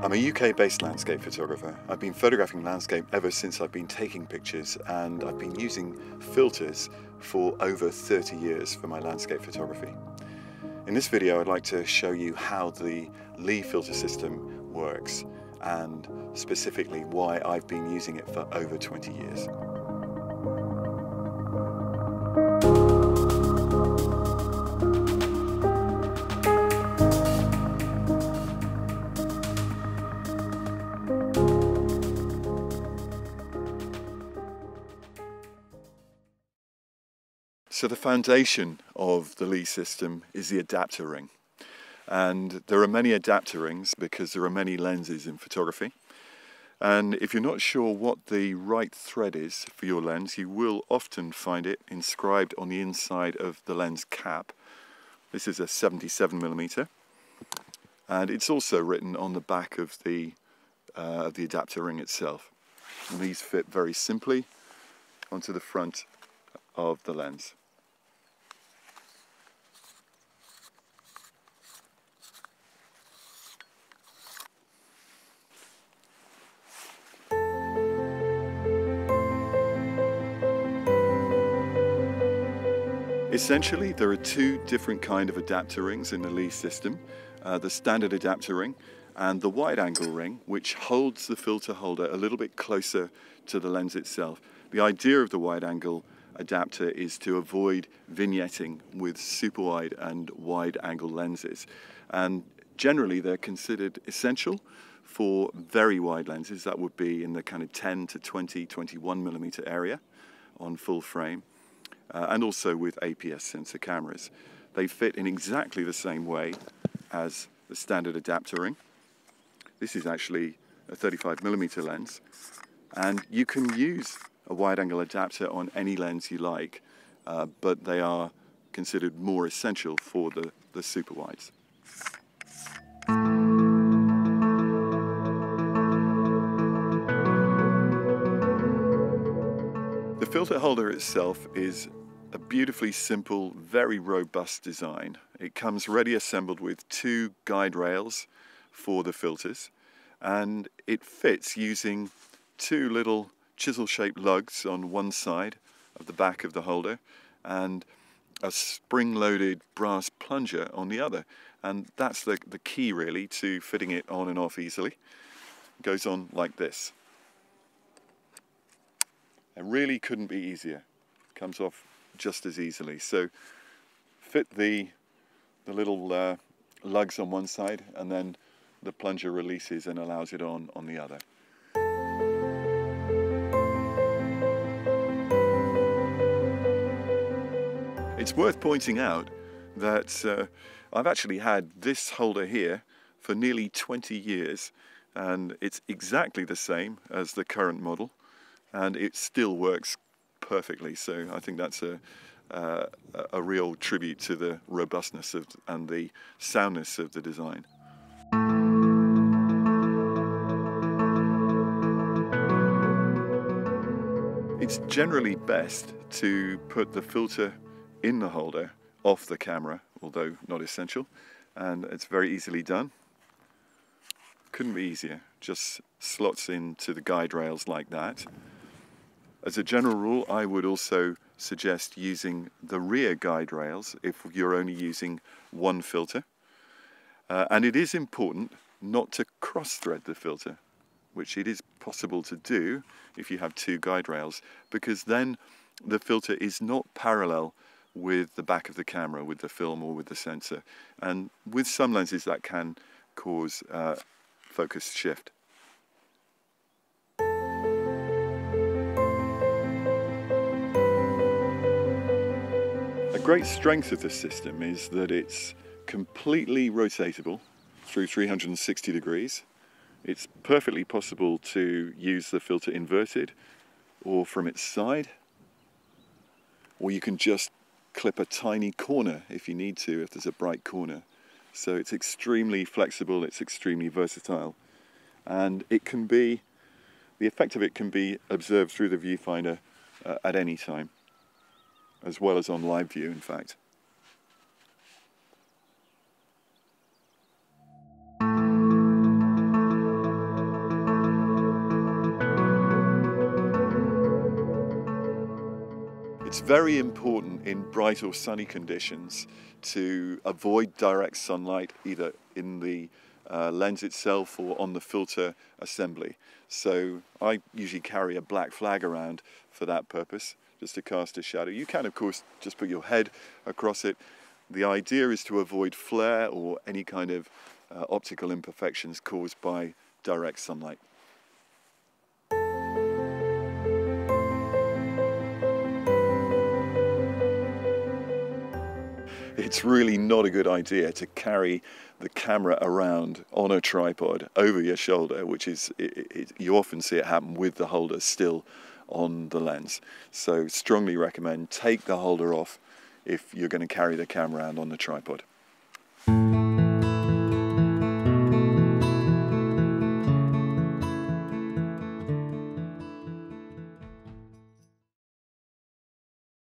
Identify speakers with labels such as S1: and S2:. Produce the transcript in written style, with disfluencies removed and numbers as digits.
S1: I'm a UK-based landscape photographer. I've been photographing landscape ever since I've been taking pictures, and I've been using filters for over 30 years for my landscape photography. In this video I'd like to show you how the LEE filter system works, and specifically why I've been using it for over 20 years. So the foundation of the LEE system is the adapter ring, and there are many adapter rings because there are many lenses in photography, and if you're not sure what the right thread is for your lens, you will often find it inscribed on the inside of the lens cap. This is a 77mm, and it's also written on the back of the adapter ring itself. And these fit very simply onto the front of the lens. Essentially, there are two different kind of adapter rings in the LEE system. The standard adapter ring and the wide angle ring, which holds the filter holder a little bit closer to the lens itself. The idea of the wide angle adapter is to avoid vignetting with super wide and wide angle lenses. And generally they're considered essential for very wide lenses. That would be in the kind of 10 to 20, 21mm area on full frame. And also with APS sensor cameras. They fit in exactly the same way as the standard adapter ring. This is actually a 35mm lens, and you can use a wide angle adapter on any lens you like, but they are considered more essential for the super wides. The filter holder itself is a beautifully simple, very robust design. It comes ready assembled with two guide rails for the filters, and it fits using two little chisel-shaped lugs on one side of the back of the holder and a spring-loaded brass plunger on the other. And that's the key really to fitting it on and off easily. It goes on like this. It really couldn't be easier. It comes off just as easily. So fit the little lugs on one side, and then the plunger releases and allows it on the other. It's worth pointing out that I've actually had this holder here for nearly 20 years, and it's exactly the same as the current model, and it still works perfectly. So I think that's a real tribute to the robustness and the soundness of the design. It's generally best to put the filter in the holder off the camera, although not essential, and it's very easily done. Couldn't be easier. Just slots into the guide rails like that. As a general rule, I would also suggest using the rear guide rails if you're only using one filter. And it is important not to cross-thread the filter, which it is possible to do if you have two guide rails, because then the filter is not parallel with the back of the camera, with the film or with the sensor. And with some lenses that can cause focus shift. A great strength of this system is that it's completely rotatable through 360 degrees. It's perfectly possible to use the filter inverted or from its side, or you can just clip a tiny corner if you need to, if there's a bright corner. So it's extremely flexible, it's extremely versatile, and it can be, the effect of it can be observed through the viewfinder at any time, as well as on live view, in fact. very important in bright or sunny conditions to avoid direct sunlight either in the lens itself or on the filter assembly. So I usually carry a black flag around for that purpose, just to cast a shadow. You can of course just put your head across it. The idea is to avoid flare or any kind of optical imperfections caused by direct sunlight. It's really not a good idea to carry the camera around on a tripod over your shoulder, which is, you often see it happen with the holder still on the lens. So strongly recommend take the holder off if you're going to carry the camera around on the tripod.